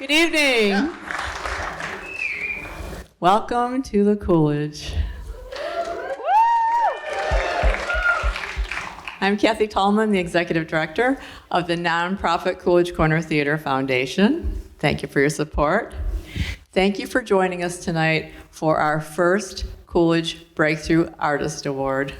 Good evening. Yeah. Welcome to the Coolidge. I'm Kathy Tallman, the Executive Director of the nonprofit Coolidge Corner Theatre Foundation. Thank you for your support. Thank you for joining us tonight for our first Coolidge Breakthrough Artist Award.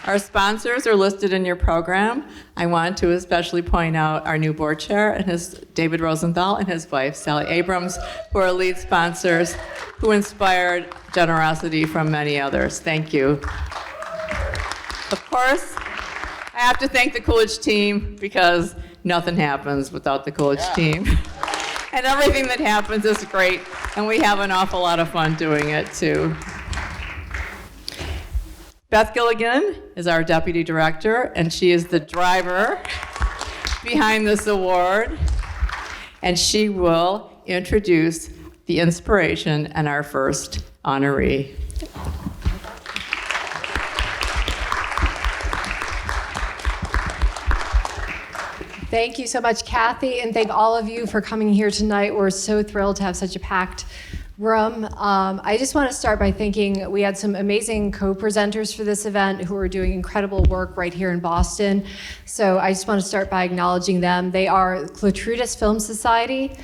Our sponsors are listed in your program. I want to especially point out our new board chair, and David Rosenthal, and his wife, Sally Abrams, who are lead sponsors, who inspired generosity from many others. Thank you. Of course, I have to thank the Coolidge team, because nothing happens without the Coolidge team. And everything that happens is great, and we have an awful lot of fun doing it, too. Beth Gilligan is our deputy director, and she is the driver behind this award, and she will introduce the inspiration and our first honoree. Thank you so much, Kathy, and thank all of you for coming here tonight. We're so thrilled to have such a packed room. I just want to start by thanking, we had some amazing co-presenters for this event who are doing incredible work right here in Boston. So I just want to start by acknowledging them. They are Clotrudis Film Society,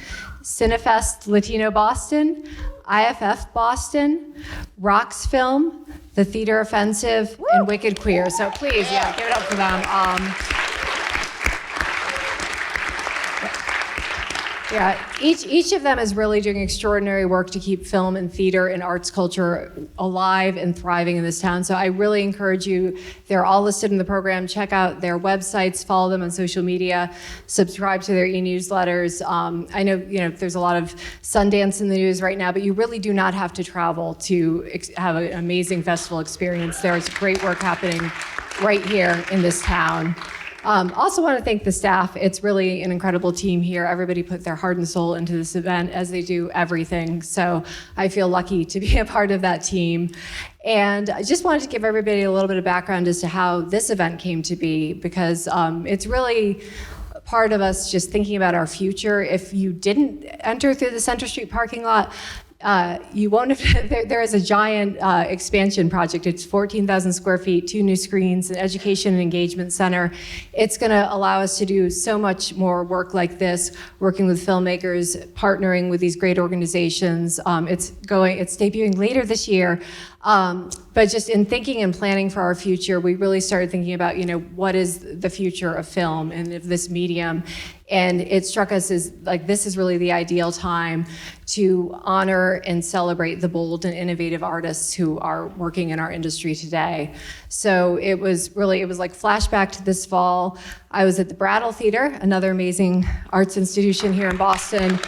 Cinefest Latino Boston, IFF Boston, Rocks Film, The Theater Offensive, and Wicked Queer. So please, give it up for them. Each of them is really doing extraordinary work to keep film and theater and arts culture alive and thriving in this town. So I really encourage you, they're all listed in the program. Check out their websites, follow them on social media, subscribe to their e-newsletters. I know there's a lot of Sundance in the news right now, but you really do not have to travel to have an amazing festival experience. There's great work happening right here in this town. Also want to thank the staff. It's really an incredible team here. Everybody put their heart and soul into this event, as they do everything. So I feel lucky to be a part of that team. And I just wanted to give everybody a little bit of background as to how this event came to be, because it's really part of us just thinking about our future. If you didn't enter through the Center Street parking lot, you won't have, there is a giant expansion project. It's 14,000 square feet, 2 new screens, an education and engagement center. It's gonna allow us to do so much more work like this, working with filmmakers, partnering with these great organizations. It's debuting later this year. But just in thinking and planning for our future, we really started thinking about, what is the future of film and of this medium? And it struck us as like, this is really the ideal time to honor and celebrate the bold and innovative artists who are working in our industry today. So it was like flashback to this fall. I was at the Bratton Theater, another amazing arts institution here in Boston,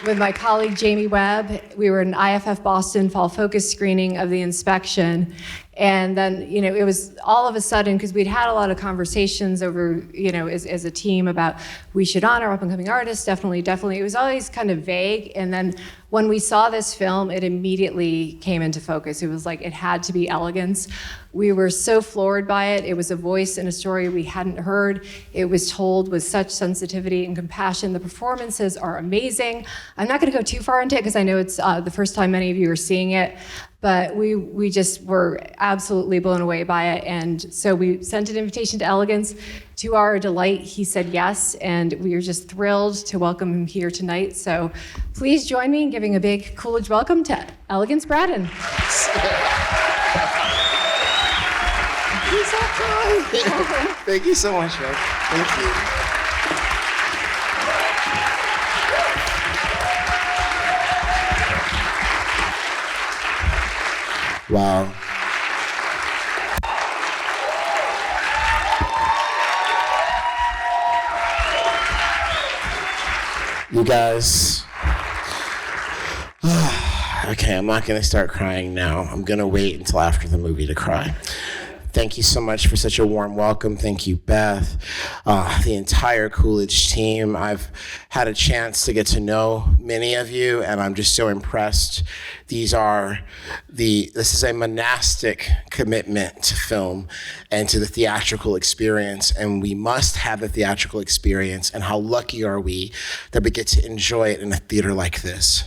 with my colleague Jamie Webb. We were in IFF Boston fall focus screening of The Inspection. And then, it was all of a sudden, because we'd had a lot of conversations over, as a team about we should honor up-and-coming artists, definitely. It was always kind of vague. And then when we saw this film, it immediately came into focus. It was like it had to be Elegance. We were so floored by it. It was a voice and a story we hadn't heard. It was told with such sensitivity and compassion. The performances are amazing. I'm not going to go too far into it, because I know it's the first time many of you are seeing it. But we just were absolutely blown away by it. And so we sent an invitation to Elegance. To our delight, he said yes, and we are just thrilled to welcome him here tonight. So please join me in giving a big Coolidge welcome to Elegance Bratton. Thank you so much, man. Thank you. Wow. You guys. Okay, I'm not going to start crying now. I'm going to wait until after the movie to cry. Thank you so much for such a warm welcome. Thank you, Beth, the entire Coolidge team. I've had a chance to get to know many of you, and I'm just so impressed. This is a monastic commitment to film and to the theatrical experience, and we must have the theatrical experience, and how lucky are we that we get to enjoy it in a theater like this.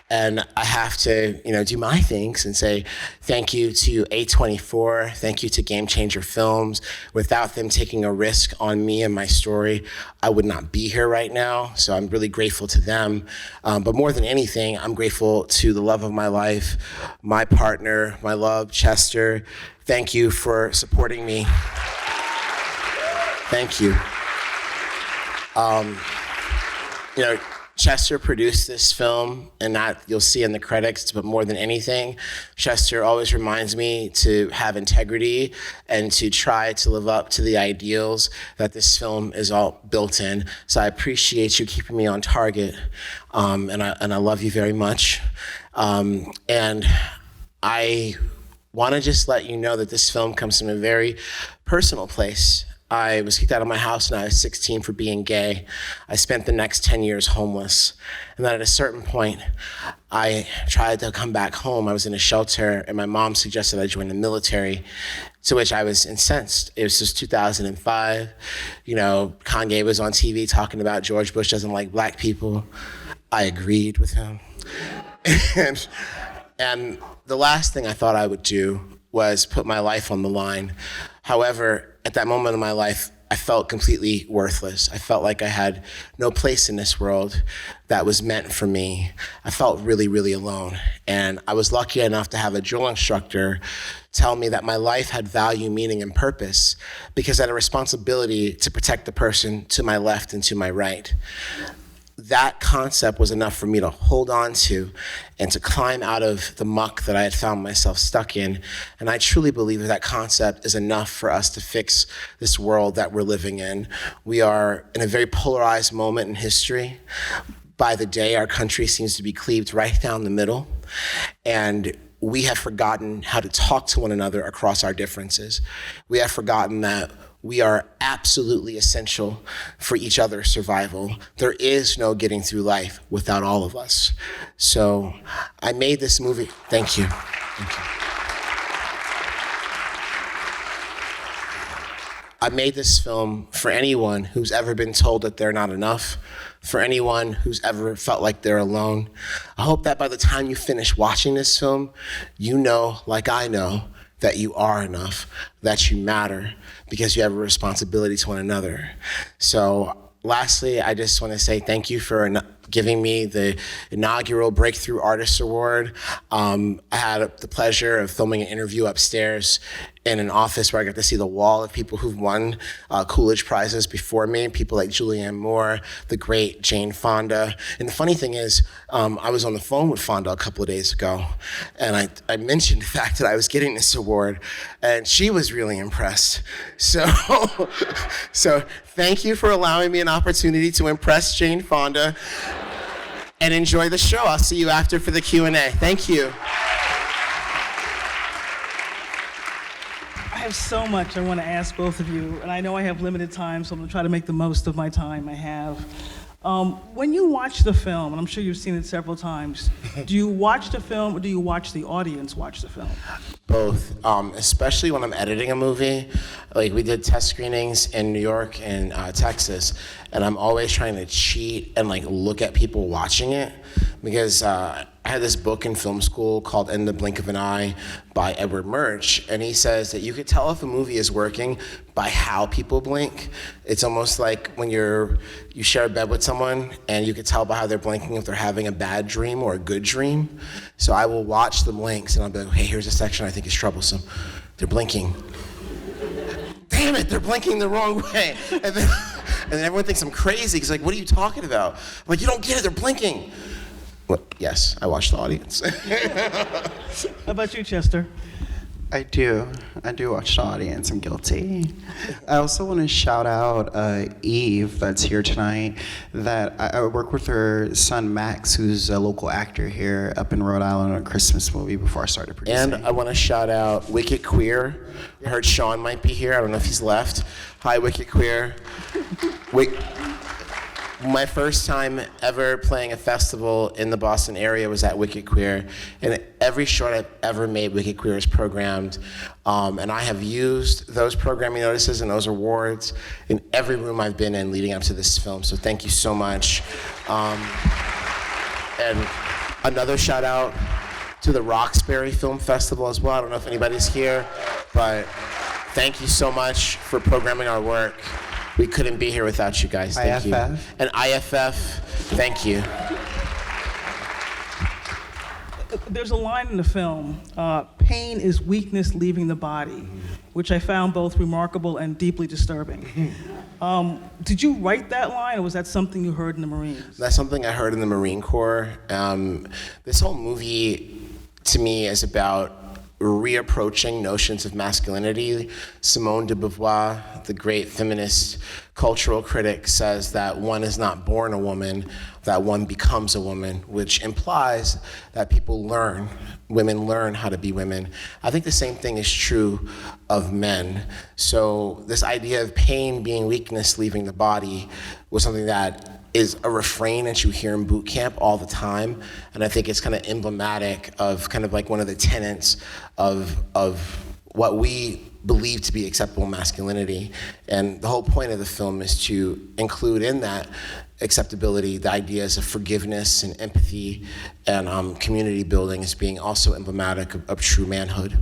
And I have to, do my things and say thank you to A24, thank you to Game Changer Films. Without them taking a risk on me and my story, I would not be here right now. So I'm really grateful to them. But more than anything, I'm grateful to the love of my life, my partner, my love, Chester. Thank you for supporting me. Thank you. Chester produced this film, and that you'll see in the credits, but more than anything, Chester always reminds me to have integrity and to try to live up to the ideals that this film is all built in. So I appreciate you keeping me on target, and I love you very much. And I want to just let you know that this film comes from a very personal place. I was kicked out of my house when I was 16 for being gay. I spent the next 10 years homeless. And then at a certain point, I tried to come back home. I was in a shelter, and my mom suggested I join the military, to which I was incensed. It was just 2005. Kanye was on TV talking about George Bush doesn't like black people. I agreed with him. And the last thing I thought I would do was put my life on the line. However, at that moment in my life, I felt completely worthless. I felt like I had no place in this world that was meant for me. I felt really, really alone. And I was lucky enough to have a drill instructor tell me that my life had value, meaning, and purpose because I had a responsibility to protect the person to my left and to my right. That concept was enough for me to hold on to and to climb out of the muck that I had found myself stuck in. And I truly believe that concept is enough for us to fix this world that we're living in. We are in a very polarized moment in history. By the day, our country seems to be cleaved right down the middle. And we have forgotten how to talk to one another across our differences. We have forgotten that we are absolutely essential for each other's survival. There is no getting through life without all of us. So I made this movie. Thank you. Thank you. I made this film for anyone who's ever been told that they're not enough, for anyone who's ever felt like they're alone. I hope that by the time you finish watching this film, you know, like I know, that you are enough, that you matter, because you have a responsibility to one another. So lastly, I just want to say thank you for giving me the inaugural Breakthrough Artist Award. I had the pleasure of filming an interview upstairs in an office where I got to see the wall of people who've won Coolidge prizes before me, people like Julianne Moore, the great Jane Fonda. And the funny thing is, I was on the phone with Fonda a couple of days ago, and I mentioned the fact that I was getting this award, and she was really impressed. So thank you for allowing me an opportunity to impress Jane Fonda, and enjoy the show. I'll see you after for the Q&A. Thank you. I have so much I want to ask both of you, and I know I have limited time, so I'm going to try to make the most of my time I have. When you watch the film, and I'm sure you've seen it several times, do you watch the film or do you watch the audience watch the film? Both, especially when I'm editing a movie. Like we did test screenings in New York and Texas, and I'm always trying to cheat and like look at people watching it, because I had this book in film school called In the Blink of an Eye by Edward Murch, and he says that you could tell if a movie is working by how people blink. It's almost like when you share a bed with someone and you could tell by how they're blinking if they're having a bad dream or a good dream. So I will watch the blinks and I'll be like, hey, here's a section I think is troublesome. They're blinking. Damn it, they're blinking the wrong way. And then everyone thinks I'm crazy because like, what are you talking about? I'm like, you don't get it, they're blinking. Well, yes, I watch the audience. How about you, Chester? I do watch the audience. I'm guilty. I also want to shout out Eve, that's here tonight. That I work with her son Max, who's a local actor here up in Rhode Island on a Christmas movie before I started producing. And I want to shout out Wicked Queer. I heard Sean might be here. I don't know if he's left. Hi, Wicked Queer. My first time ever playing a festival in the Boston area was at Wicked Queer, and every short I've ever made, Wicked Queer is programmed, and I have used those programming notices and those awards in every room I've been in leading up to this film, so thank you so much. And another shout out to the Roxbury Film Festival as well. I don't know if anybody's here, but thank you so much for programming our work. We couldn't be here without you guys. Thank you. And IFF, thank you. There's a line in the film, pain is weakness leaving the body, which I found both remarkable and deeply disturbing. Did you write that line, or was that something you heard in the Marines? That's something I heard in the Marine Corps. This whole movie, to me, is about reapproaching notions of masculinity. Simone de Beauvoir, the great feminist cultural critic, says that one is not born a woman, that one becomes a woman, which implies that women learn how to be women. I think the same thing is true of men. So this idea of pain being weakness leaving the body was something that is a refrain that you hear in boot camp all the time, and I think it's kind of emblematic of kind of like one of the tenets of what we believe to be acceptable masculinity. And the whole point of the film is to include in that acceptability the ideas of forgiveness and empathy and community building as being also emblematic of true manhood.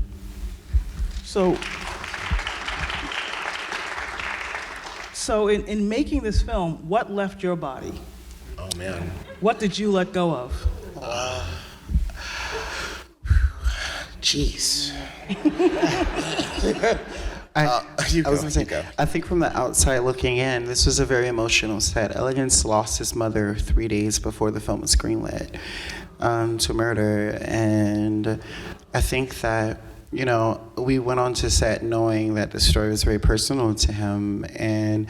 So in making this film, what left your body? Oh man. What did you let go of? Jeez. I think from the outside looking in, this was a very emotional set. Elegance lost his mother 3 days before the film was greenlit to murder, and I think that, you know, we went on to set knowing that the story was very personal to him, and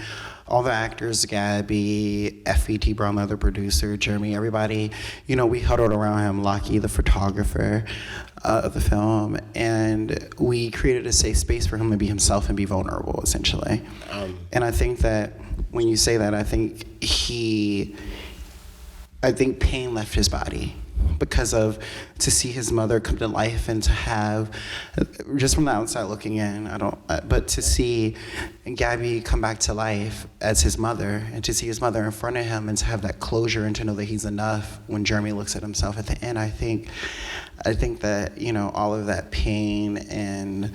all the actors, Gabby, F.E.T. Brown, the other producer, Jeremy, everybody, you know, we huddled around him, Lockie, the photographer of the film, and we created a safe space for him to be himself and be vulnerable, essentially. And I think that when you say that, I think pain left his body. Because of, to see his mother come to life and to have, just from the outside looking in, but to see Gabby come back to life as his mother, and to see his mother in front of him, and to have that closure and to know that he's enough when Jeremy looks at himself at the end, I think that, you know, all of that pain and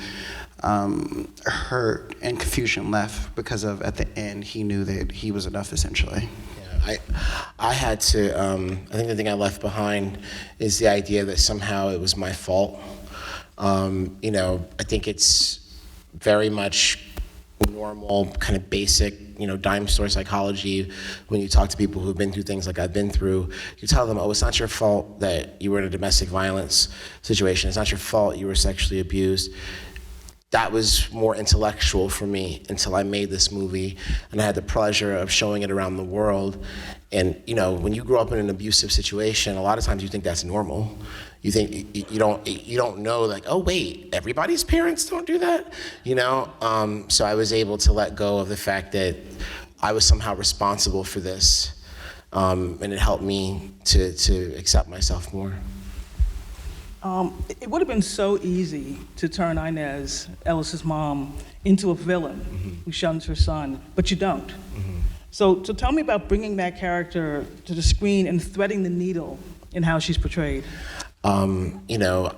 hurt and confusion left because of, at the end, he knew that he was enough, essentially. I had to, I think the thing I left behind is the idea that somehow it was my fault. You know, I think it's very much normal, kind of basic, you know, dime store psychology. When you talk to people who've been through things like I've been through, you tell them, oh, it's not your fault that you were in a domestic violence situation. It's not your fault you were sexually abused. That was more intellectual for me until I made this movie, and I had the pleasure of showing it around the world. And, you know, when you grow up in an abusive situation, a lot of times you think that's normal. You think you don't know, like, oh wait, everybody's parents don't do that, you know. So I was able to let go of the fact that I was somehow responsible for this, and it helped me to accept myself more. It would have been so easy to turn Inez, Ellis's mom, into a villain who shuns her son, but you don't. So tell me about bringing that character to the screen and threading the needle in how she's portrayed. You know,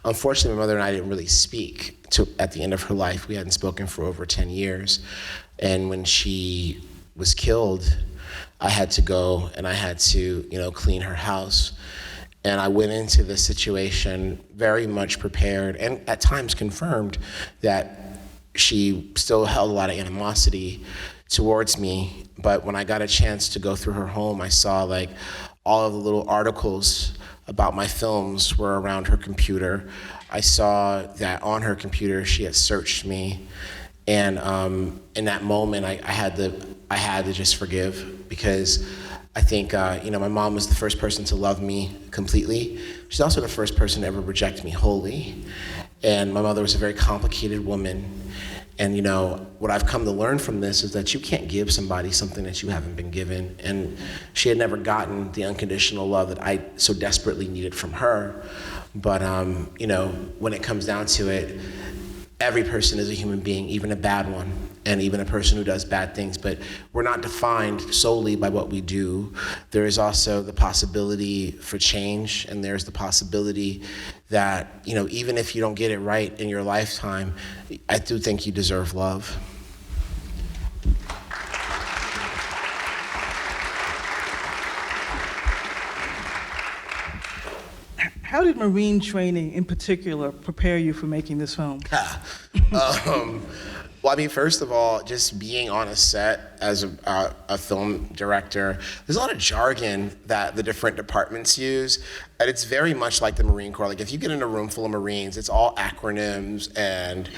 unfortunately, my mother and I didn't really speak at the end of her life. We hadn't spoken for over 10 years. And when she was killed, I had to go and I had to, you know, clean her house. And I went into this situation very much prepared and at times confirmed that she still held a lot of animosity towards me. But when I got a chance to go through her home, I saw like all of the little articles about my films were around her computer. I saw that on her computer she had searched me, and in that moment I had to just forgive, because I think my mom was the first person to love me completely. She's also the first person to ever reject me wholly, and my mother was a very complicated woman. And what I've come to learn from this is that you can't give somebody something that you haven't been given. And she had never gotten the unconditional love that I so desperately needed from her. But when it comes down to it, every person is a human being, even a bad one, and even a person who does bad things. But we're not defined solely by what we do. There is also the possibility for change, and there's the possibility that, even if you don't get it right in your lifetime, I do think you deserve love. How did Marine training in particular prepare you for making this film? Well, I mean, first of all, just being on a set as a film director, there's a lot of jargon that the different departments use, and it's very much like the Marine Corps. Like, if you get in a room full of Marines, it's all acronyms and,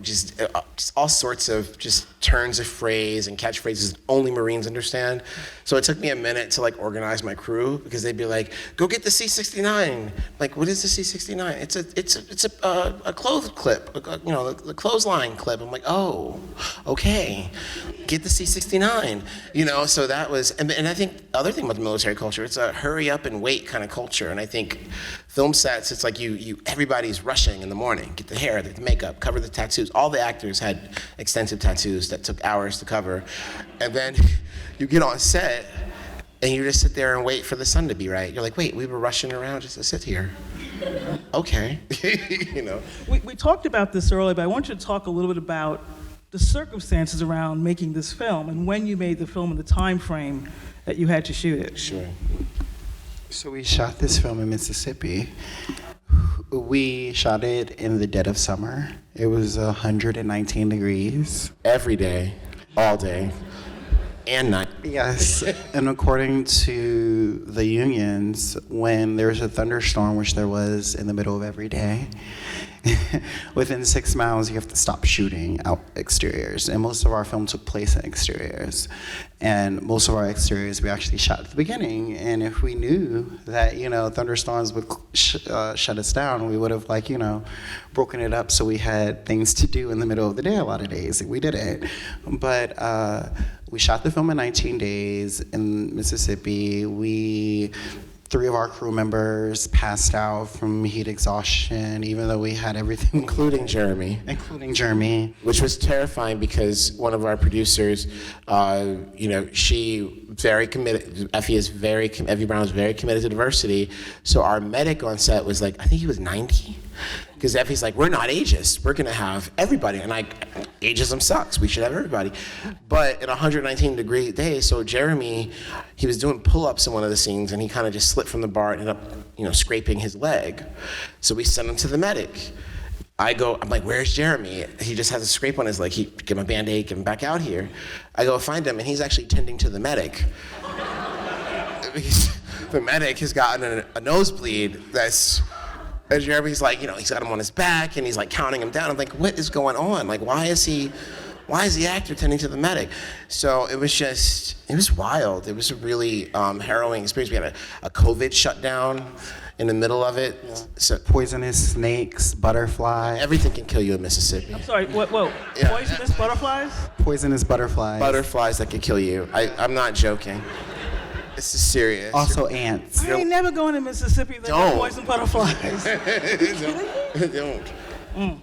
just all sorts of just turns of phrase and catchphrases only Marines understand. So it took me a minute to organize my crew, because they'd be like, "Go get the C-69." Like, what is the C-69? It's a clothes clip, the clothesline clip. I'm like, oh, okay, get the C-69. So that was, and I think the other thing about the military culture, it's a hurry up and wait kind of culture. And I think film sets, it's like everybody's rushing in the morning, get the hair, the makeup, cover the tattoos. All the actors had extensive tattoos that took hours to cover. And then you get on set and you just sit there and wait for the sun to be right. You're like, wait, we were rushing around just to sit here. Okay. We talked about this earlier, but I want you to talk a little bit about the circumstances around making this film and when you made the film and the time frame that you had to shoot it. Sure. So we shot this film in Mississippi. We shot it in the dead of summer. It was 119 degrees. Every day, all day, and night. Yes, and according to the unions, when there's a thunderstorm, which there was in the middle of every day, within 6 miles you have to stop shooting out exteriors. And most of our film took place in exteriors. And most of our exteriors we actually shot at the beginning. And if we knew that, thunderstorms would shut us down, we would have broken it up so we had things to do in the middle of the day a lot of days. We did it. But we shot the film in 19 days in Mississippi. 3 of our crew members passed out from heat exhaustion, even though we had everything. Including Jeremy. Which was terrifying, because one of our producers, she very committed. Effie Brown was very committed to diversity. So our medic on set was I think he was 90. Because Effie's like, we're not ageist. We're going to have everybody. And ageism sucks. We should have everybody. But in a 119-degree day, so Jeremy, he was doing pull-ups in one of the scenes, and he kind of just slipped from the bar and ended up, scraping his leg. So we sent him to the medic. I'm like, where's Jeremy? He just has a scrape on his leg. Give him a Band-Aid, get him back out here. I go find him, and he's actually tending to the medic. The medic has gotten a nosebleed and Jeremy's he's got him on his back, and he's counting him down. I'm like, what is going on? Why is the actor tending to the medic? So it was wild. It was a really harrowing experience. We had a COVID shutdown in the middle of it. Yeah. So poisonous snakes, butterflies. Everything can kill you in Mississippi. I'm sorry, whoa. Yeah. Poisonous butterflies? Poisonous butterflies. Butterflies that could kill you. I'm not joking. This is serious. Also ants. I ain't never going to Mississippi that got poison butterflies. Don't.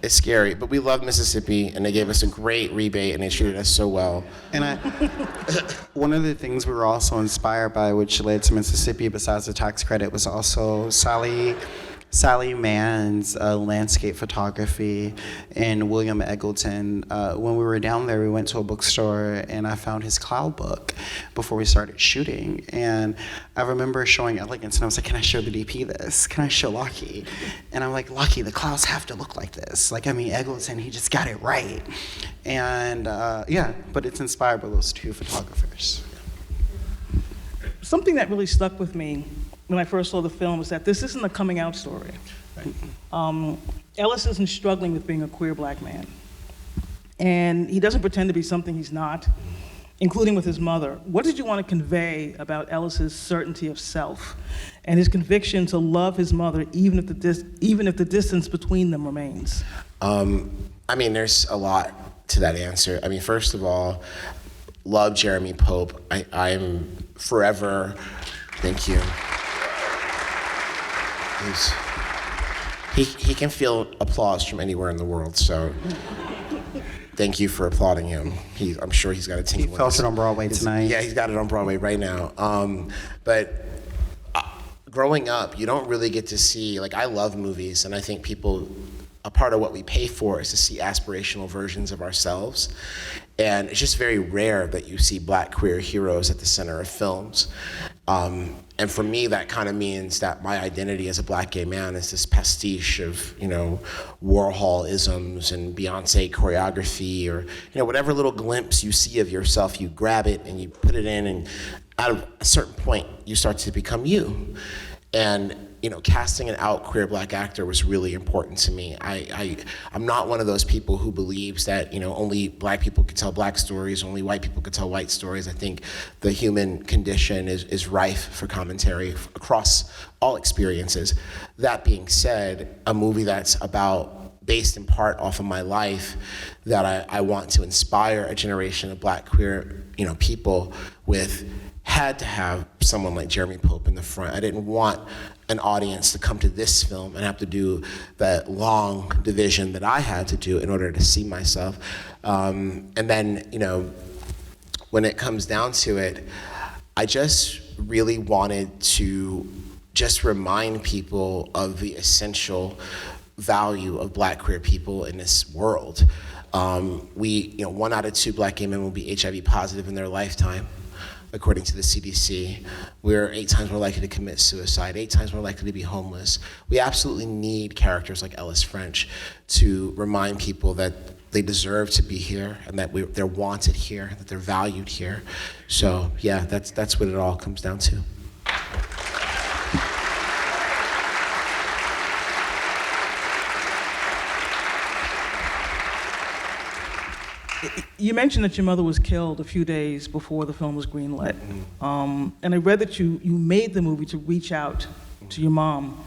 It's scary, but we love Mississippi, and they gave us a great rebate, and they treated us so well. And one of the things we were also inspired by, which led to Mississippi, besides the tax credit, was also Sally Mann's landscape photography and William Eggleton. When we were down there, we went to a bookstore, and I found his cloud book before we started shooting. And I remember showing Elegance, and I was like, can I show the DP this? Can I show Lockie? And I'm like, Lockie, the clouds have to look like this. Eggleton, he just got it right. And but it's inspired by those 2 photographers. something that really stuck with me when I first saw the film was that this isn't a coming out story. Ellis isn't struggling with being a queer black man. And he doesn't pretend to be something he's not, including with his mother. What did you want to convey about Ellis's certainty of self and his conviction to love his mother even if the distance between them remains? I mean, there's a lot to that answer. I mean, first of all, love Jeremy Pope. I'm forever, thank you. He can feel applause from anywhere in the world, so thank you for applauding him. I'm sure he's got a tingle. He felt it on Broadway tonight. Yeah, he's got it on Broadway right now. But growing up, you don't really get to see, like, I love movies, and I think a part of what we pay for is to see aspirational versions of ourselves. And it's just very rare that you see black queer heroes at the center of films. And for me, that kind of means that my identity as a black gay man is this pastiche of, Warhol-isms and Beyonce choreography, or, whatever little glimpse you see of yourself, you grab it and you put it in, and at a certain point, you start to become you. And casting an out queer black actor was really important to me. I'm not one of those people who believes that only black people could tell black stories, only white people could tell white stories. I think the human condition is rife for commentary across all experiences. That being said, a movie that's based in part off of my life, that I want to inspire a generation of black queer people with, had to have someone like Jeremy Pope in the front. I didn't want an audience to come to this film and have to do that long division that I had to do in order to see myself. And then, when it comes down to it, I just really wanted to just remind people of the essential value of black queer people in this world. 1 out of 2 black gay men will be HIV positive in their lifetime, according to the CDC. We're 8 times more likely to commit suicide, 8 times more likely to be homeless. We absolutely need characters like Ellis French to remind people that they deserve to be here and that they're wanted here, that they're valued here. So yeah, that's what it all comes down to. You mentioned that your mother was killed a few days before the film was greenlit. And I read that you made the movie to reach out to your mom.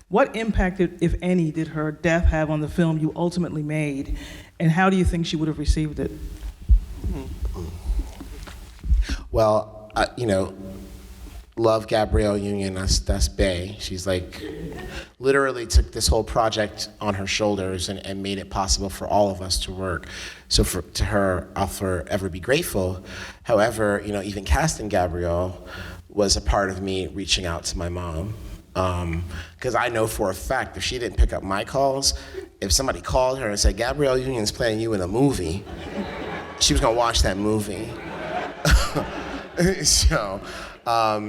What impact, if any, did her death have on the film you ultimately made? And how do you think she would have received it? Well, love Gabrielle Union, that's Bae. She's literally took this whole project on her shoulders and made it possible for all of us to work. So to her, I'll forever be grateful. However, even casting Gabrielle was a part of me reaching out to my mom. Because I know for a fact if she didn't pick up my calls, if somebody called her and said, Gabrielle Union's playing you in a movie, she was gonna watch that movie. So, I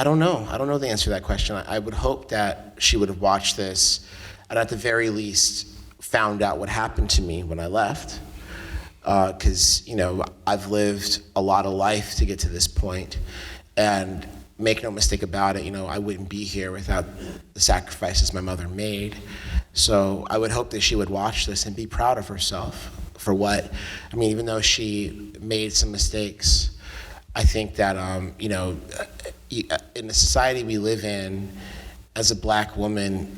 don't know. I don't know the answer to that question. I would hope that she would have watched this and at the very least found out what happened to me when I left. Because, I've lived a lot of life to get to this point, and make no mistake about it, I wouldn't be here without the sacrifices my mother made. So I would hope that she would watch this and be proud of herself for what, even though she made some mistakes, I think that, in the society we live in, as a black woman,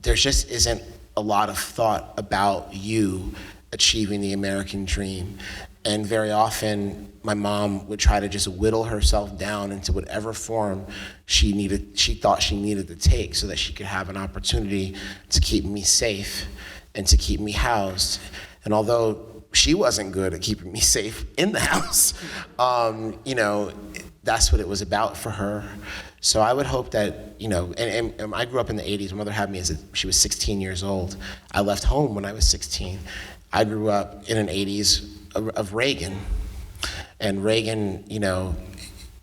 there just isn't a lot of thought about you achieving the American dream. And very often, my mom would try to just whittle herself down into whatever form she thought she needed to take so that she could have an opportunity to keep me safe and to keep me housed. And although she wasn't good at keeping me safe in the house, that's what it was about for her. So I would hope that, and I grew up in the 80s. My mother had me she was 16 years old. I left home when I was 16. I grew up in an 80s of Reagan. And Reagan,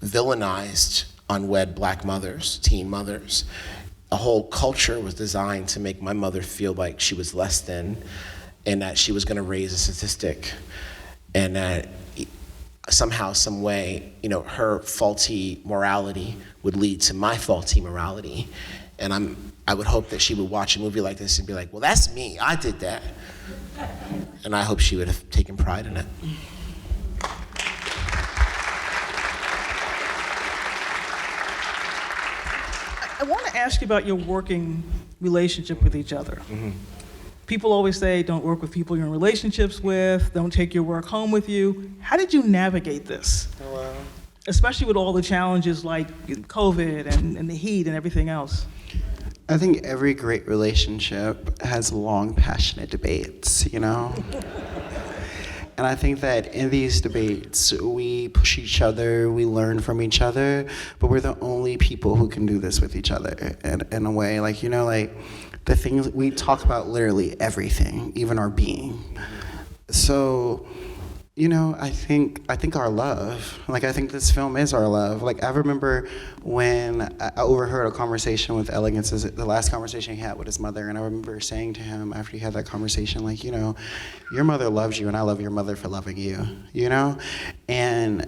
villainized unwed black mothers, teen mothers. A whole culture was designed to make my mother feel like she was less than, and that she was gonna raise a statistic. And that somehow, some way, her faulty morality would lead to my faulty morality. And I would hope that she would watch a movie like this and be like, well, that's me, I did that. And I hope she would have taken pride in it. I want to ask you about your working relationship with each other. Mm-hmm. People always say, don't work with people you're in relationships with, don't take your work home with you. How did you navigate this? Oh, wow. Especially with all the challenges like COVID and the heat and everything else. I think every great relationship has long, passionate debates, And I think that in these debates, we push each other, we learn from each other, but we're the only people who can do this with each other in a way. The things we talk about, literally everything, even our being. So, I think our love, I think this film is our love. I remember when I overheard a conversation with Elegance, the last conversation he had with his mother, and I remember saying to him after he had that conversation, your mother loves you, and I love your mother for loving you, And,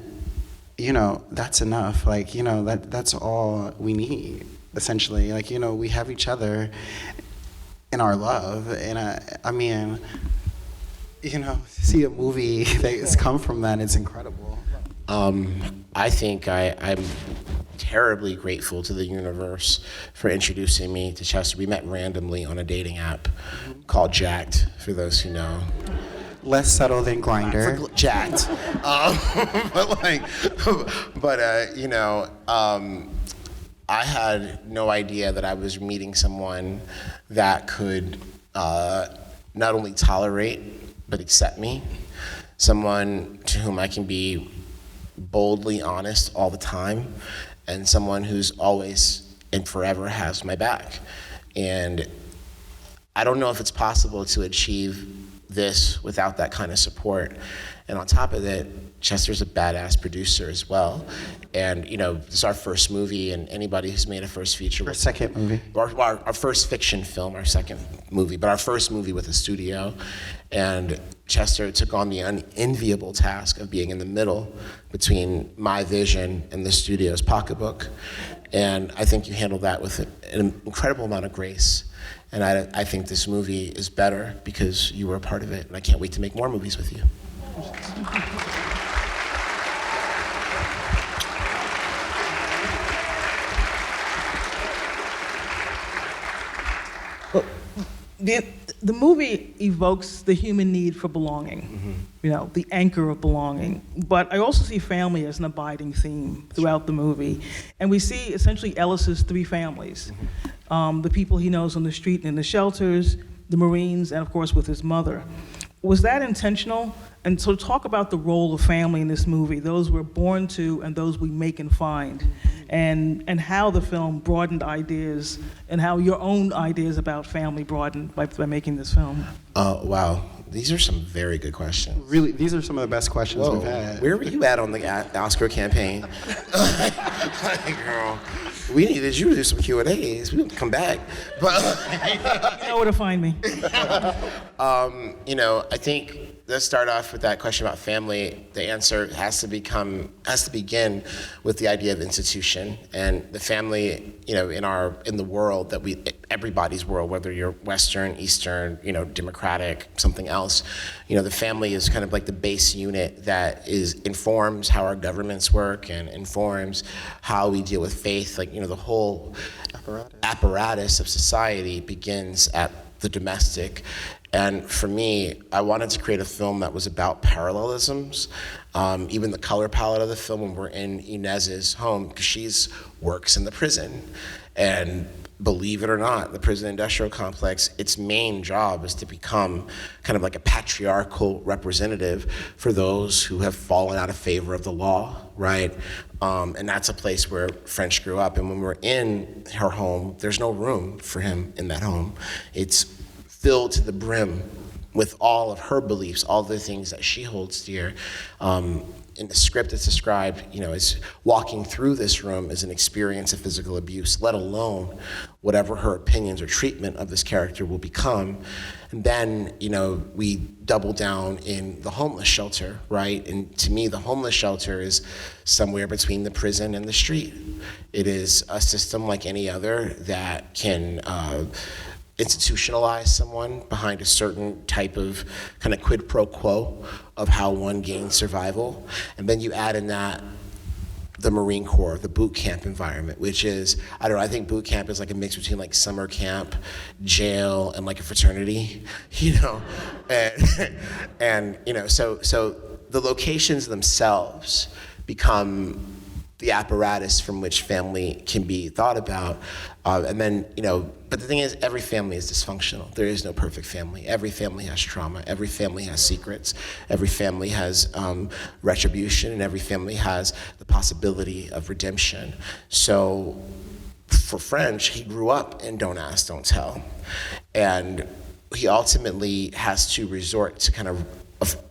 that's enough. That's all we need, essentially. We have each other in our love, and I mean, see a movie that's come from that, it's incredible. I think I'm terribly grateful to the universe for introducing me to Chester. We met randomly on a dating app called Jacked, for those who know. Less subtle than Grindr. Jacked. I had no idea that I was meeting someone that could not only tolerate, but accept me. Someone to whom I can be boldly honest all the time, and someone who's always and forever has my back. And I don't know if it's possible to achieve this without that kind of support. And on top of it, Chester's a badass producer as well. And this is our first movie, and anybody who's made a first feature. Our second movie. Our first fiction film, our second movie, but our first movie with a studio. And Chester took on the unenviable task of being in the middle between my vision and the studio's pocketbook. And I think you handled that with an incredible amount of grace. And I think this movie is better because you were a part of it, and I can't wait to make more movies with you. The movie evokes the human need for belonging, the anchor of belonging. But I also see family as an abiding theme throughout the movie. And we see essentially Ellis's three families. The people he knows on the street and in the shelters, the Marines, and of course with his mother. Was that intentional? And so talk about the role of family in this movie, those we're born to and those we make and find, and how the film broadened ideas and how your own ideas about family broadened by making this film. Wow. These are some very good questions. Really, these are some of the best questions we've had. Where were you at on the Oscar campaign? Girl, we needed you to do some Q&As. We didn't come back. But you know where to find me. I think let's start off with that question about family. The answer has to begin with the idea of institution and the family. In the world that everybody's world, whether you're Western, Eastern, Democratic, something else. The family is kind of like the base unit that informs how our governments work and informs how we deal with faith. The whole apparatus of society begins at the domestic. And for me, I wanted to create a film that was about parallelisms. Even the color palette of the film, when we're in Inez's home, because she works in the prison. And believe it or not, the prison industrial complex, its main job is to become kind of like a patriarchal representative for those who have fallen out of favor of the law, right? And that's a place where French grew up. And when we're in her home, there's no room for him in that home. It's filled to the brim with all of her beliefs, all the things that she holds dear. In the script, it's described, as walking through this room as an experience of physical abuse, let alone whatever her opinions or treatment of this character will become. And then, we double down in the homeless shelter, right? And to me, the homeless shelter is somewhere between the prison and the street. It is a system like any other that can institutionalize someone behind a certain type of kind of quid pro quo of how one gains survival. And then you add in that the Marine Corps, the boot camp environment, which is, I think boot camp is like a mix between like summer camp, jail, and like a fraternity, and so the locations themselves become the apparatus from which family can be thought about. And then, but the thing is, every family is dysfunctional. There is no perfect family. Every family has trauma. Every family has secrets. Every family has retribution, and every family has the possibility of redemption. So for French, he grew up in Don't Ask, Don't Tell. And he ultimately has to resort to kind of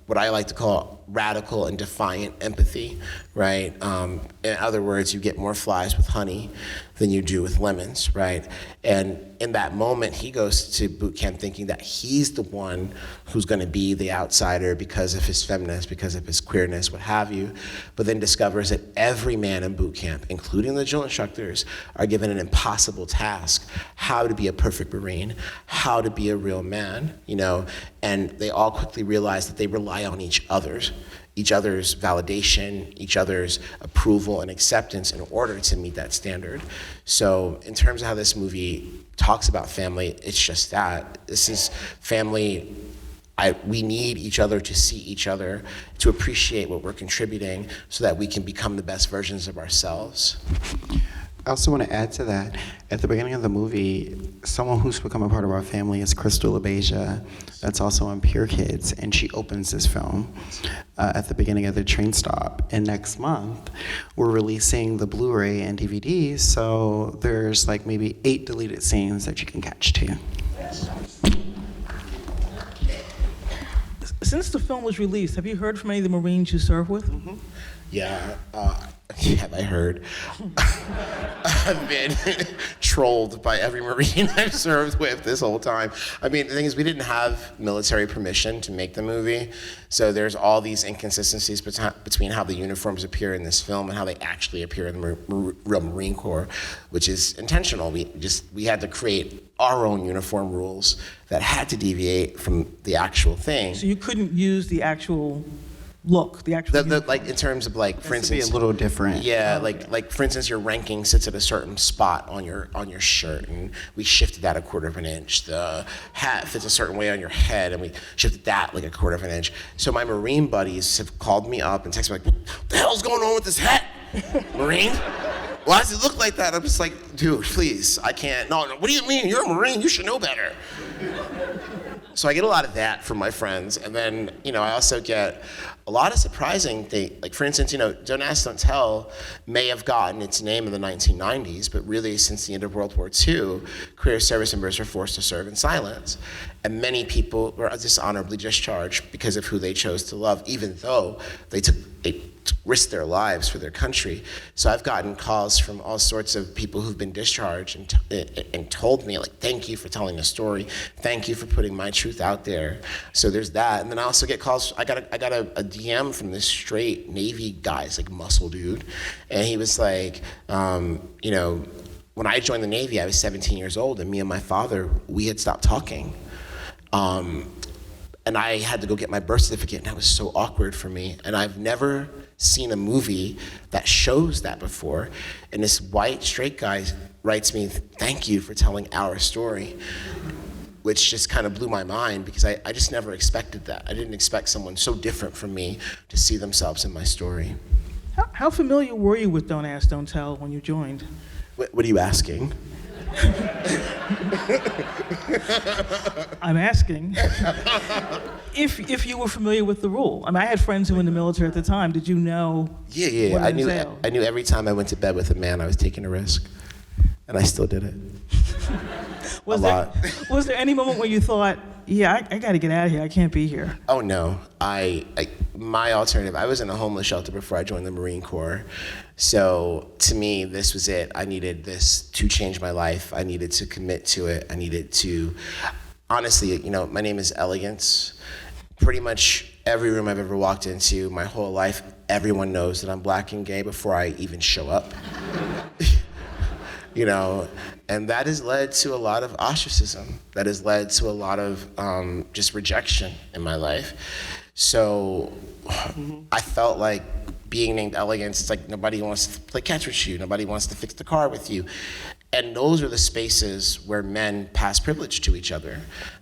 what I like to call radical and defiant empathy, right? In other words, you get more flies with honey than you do with lemons, right? And in that moment, he goes to boot camp thinking that he's the one who's gonna be the outsider because of his feminist, because of his queerness, what have you, but then discovers that every man in boot camp, including the drill instructors, are given an impossible task: how to be a perfect Marine, how to be a real man, and they all quickly realize that they rely on each other's validation, each other's approval and acceptance in order to meet that standard. So in terms of how this movie talks about family, it's just that. This is family. We need each other to see each other, to appreciate what we're contributing so that we can become the best versions of ourselves. I also want to add to that. At the beginning of the movie, someone who's become a part of our family is Crystal LaBeija, that's also on Pure Kids, and she opens this film at the beginning of the train stop. And next month, we're releasing the Blu-ray and DVD, so there's like maybe 8 deleted scenes that you can catch too. Since the film was released, have you heard from any of the Marines you serve with? Mm-hmm. Yeah, have I heard? I've been trolled by every Marine I've served with this whole time. I mean, the thing is, we didn't have military permission to make the movie, so there's all these inconsistencies between how the uniforms appear in this film and how they actually appear in the real Marine Corps, which is intentional. We had to create our own uniform rules that had to deviate from the actual thing. So you couldn't use the actual look, the actual like in terms of like, for instance, be a little different. Yeah, like for instance, your ranking sits at a certain spot on your shirt, and we shifted that 1/4 of an inch. The hat fits a certain way on your head, and we shifted that like 1/4 of an inch. So my Marine buddies have called me up and texted me like, "What the hell's going on with this hat, Marine? Why does it look like that?" I'm just like, "Dude, please, I can't. No, what do you mean? You're a Marine. You should know better." So I get a lot of that from my friends, and then I also get a lot of surprising things. Like, for instance, Don't Ask, Don't Tell may have gotten its name in the 1990s, but really since the end of World War II, career service members were forced to serve in silence. And many people were dishonorably discharged because of who they chose to love, even though they risked their lives for their country. So I've gotten calls from all sorts of people who've been discharged and told me, like, thank you for telling the story. Thank you for putting my truth out there. So there's that. And then I also get calls. I got a DM from this straight Navy guy, like muscle dude. And he was like, when I joined the Navy, I was 17 years old, and me and my father, we had stopped talking. And I had to go get my birth certificate, and that was so awkward for me. And I've never seen a movie that shows that before. And this white straight guy writes me, "Thank you for telling our story," which just kind of blew my mind, because I just never expected that. I didn't expect someone so different from me to see themselves in my story. How familiar were you with Don't Ask, Don't Tell when you joined? What are you asking? I'm asking if you were familiar with the rule. I mean, I had friends who were in the military at the time. Did you know? Yeah. What I it knew. entailed? I knew every time I went to bed with a man, I was taking a risk, and I still did it. Was there any moment where you thought, yeah, I got to get out of here. I can't be here. Oh no, my alternative. I was in a homeless shelter before I joined the Marine Corps, so to me, this was it. I needed this to change my life. I needed to commit to it. I needed to, honestly, my name is Elegance. Pretty much every room I've ever walked into, my whole life, everyone knows that I'm black and gay before I even show up. And that has led to a lot of ostracism. That has led to a lot of just rejection in my life. So I felt like being named Elegance, it's like nobody wants to play catch with you. Nobody wants to fix the car with you. And those are the spaces where men pass privilege to each other.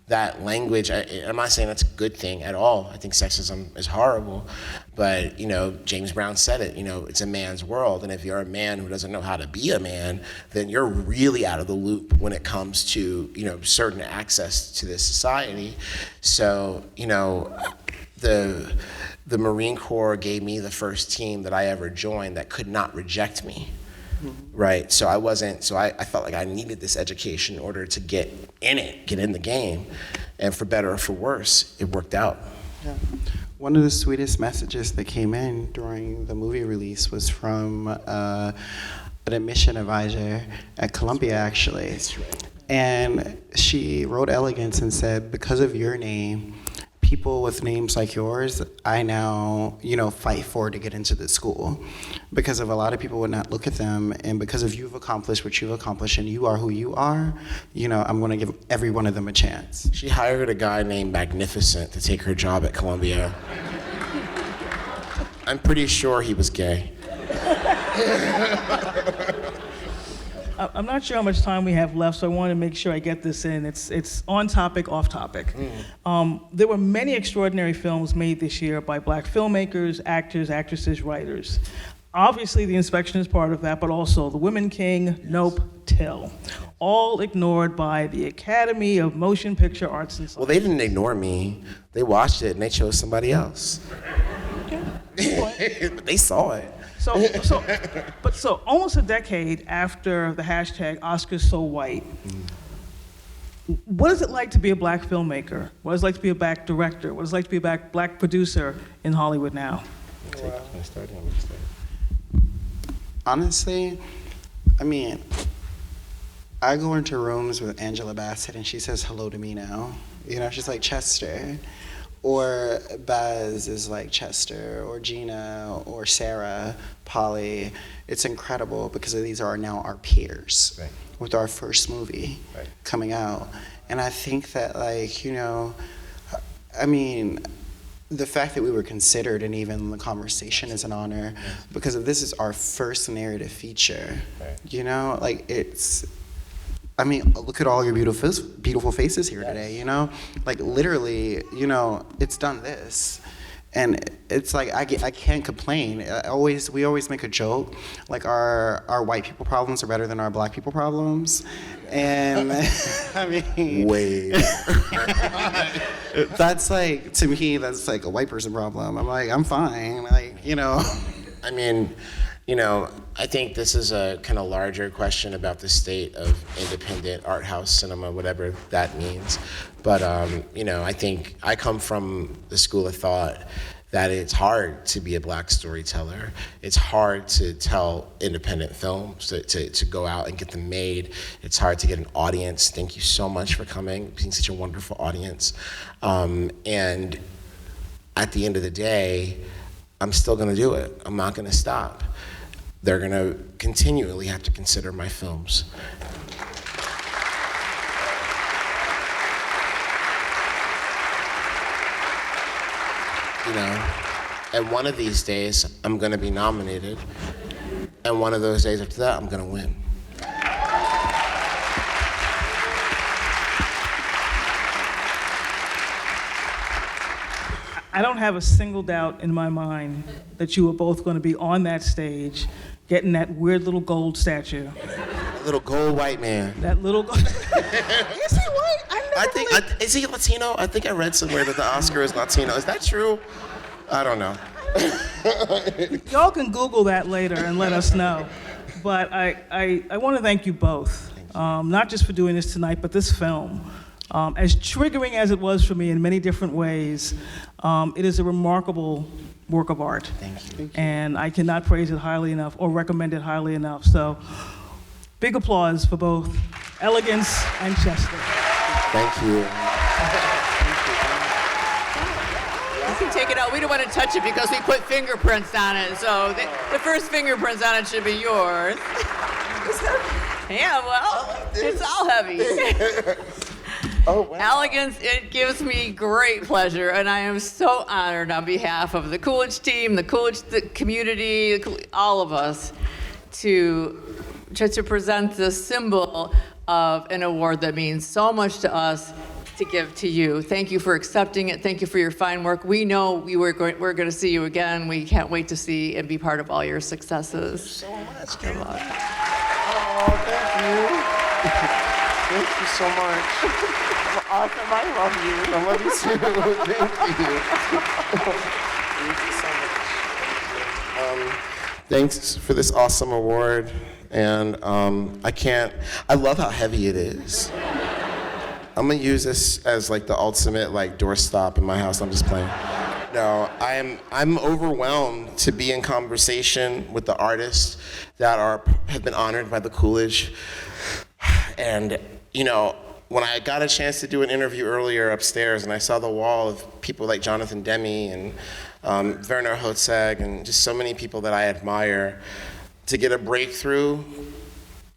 That language, I'm not saying that's a good thing at all. I think sexism is horrible. But, James Brown said it, it's a man's world. And if you're a man who doesn't know how to be a man, then you're really out of the loop when it comes to, certain access to this society. So, the Marine Corps gave me the first team that I ever joined that could not reject me. Right, so I felt like I needed this education in order to get in the game, and for better or for worse, it worked out. Yeah. One of the sweetest messages that came in during the movie release was from an admission advisor at Columbia, actually. That's right. And she wrote Elegance and said, because of your name, people with names like yours, I now, fight for to get into the school. Because of a lot of people would not look at them, and because of you've accomplished what you've accomplished and you are who you are, I'm gonna give every one of them a chance. She hired a guy named Magnificent to take her job at Columbia. I'm pretty sure he was gay. I'm not sure how much time we have left, so I want to make sure I get this in. It's on topic, off topic. There were many extraordinary films made this year by black filmmakers, actors, actresses, writers. Obviously, The Inspection is part of that, but also The Women King, Nope, Till. All ignored by the Academy of Motion Picture Arts and Sciences. Well, they didn't ignore me. They watched it and they chose somebody else. But they saw it. So almost a decade after the hashtag Oscars So White, what is it like to be a black filmmaker? What is it like to be a black director? What is it like to be a black producer in Hollywood now? Honestly, I go into rooms with Angela Bassett and she says hello to me now. She's like, Chester. Or Baz is like Chester, or Gina, or Sarah, Polly. It's incredible because these are now our peers with our first movie coming out. And I think that, the fact that we were considered and even the conversation is an honor because this is our first narrative feature. Look at all your beautiful faces here today, literally, it's done this. And it's like, I can't complain. We always make a joke, like our white people problems are better than our black people problems. And Wait. That's like, to me, that's like a white person problem. I'm like, I'm fine, I think this is a kind of larger question about the state of independent art house cinema, whatever that means. But, I think I come from the school of thought that it's hard to be a black storyteller. It's hard to tell independent films, to go out and get them made. It's hard to get an audience. Thank you so much for coming, being such a wonderful audience. And at the end of the day, I'm still gonna do it. I'm not gonna stop. They're gonna continually have to consider my films. And one of these days, I'm gonna be nominated, and one of those days after that, I'm gonna win. I don't have a single doubt in my mind that you are both going to be on that stage, getting that weird little gold statue. That little gold white man. That little gold. Is he white? Is he Latino? I think I read somewhere that the Oscar is Latino. Is that true? I don't know. Y'all can Google that later and let us know. But I want to thank you both, not just for doing this tonight, but this film. As triggering as it was for me in many different ways, it is a remarkable work of art. Thank you. And I cannot praise it highly enough or recommend it highly enough. So big applause for both Elegance and Chester. Thank you. You can take it out. We don't want to touch it because we put fingerprints on it. So the first fingerprints on it should be yours. Yeah, well, it's all heavy. Oh, wow. Elegance, it gives me great pleasure, and I am so honored on behalf of the Coolidge team, the Coolidge community, all of us, to present this symbol of an award that means so much to us to give to you. Thank you for accepting it. Thank you for your fine work. We know we're going to see you again. We can't wait to see and be part of all your successes. Thank you so much. Oh, thank you. Thank you so much. Awesome, I love you. I love you too. Thank you. Thank you so much. Thanks for this awesome award. And I love how heavy it is. I'm gonna use this as like the ultimate like doorstop in my house. I'm just playing. No, I'm overwhelmed to be in conversation with the artists that have been honored by the Coolidge. And you know, when I got a chance to do an interview earlier upstairs, and I saw the wall of people like Jonathan Demme and Werner Herzog and just so many people that I admire, to get a breakthrough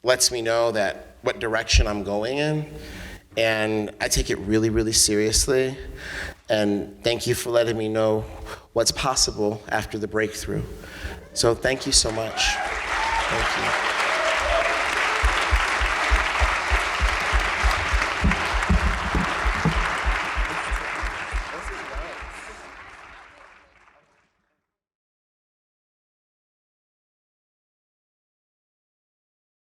lets me know that what direction I'm going in. And I take it really, really seriously. And thank you for letting me know what's possible after the breakthrough. So thank you so much. Thank you.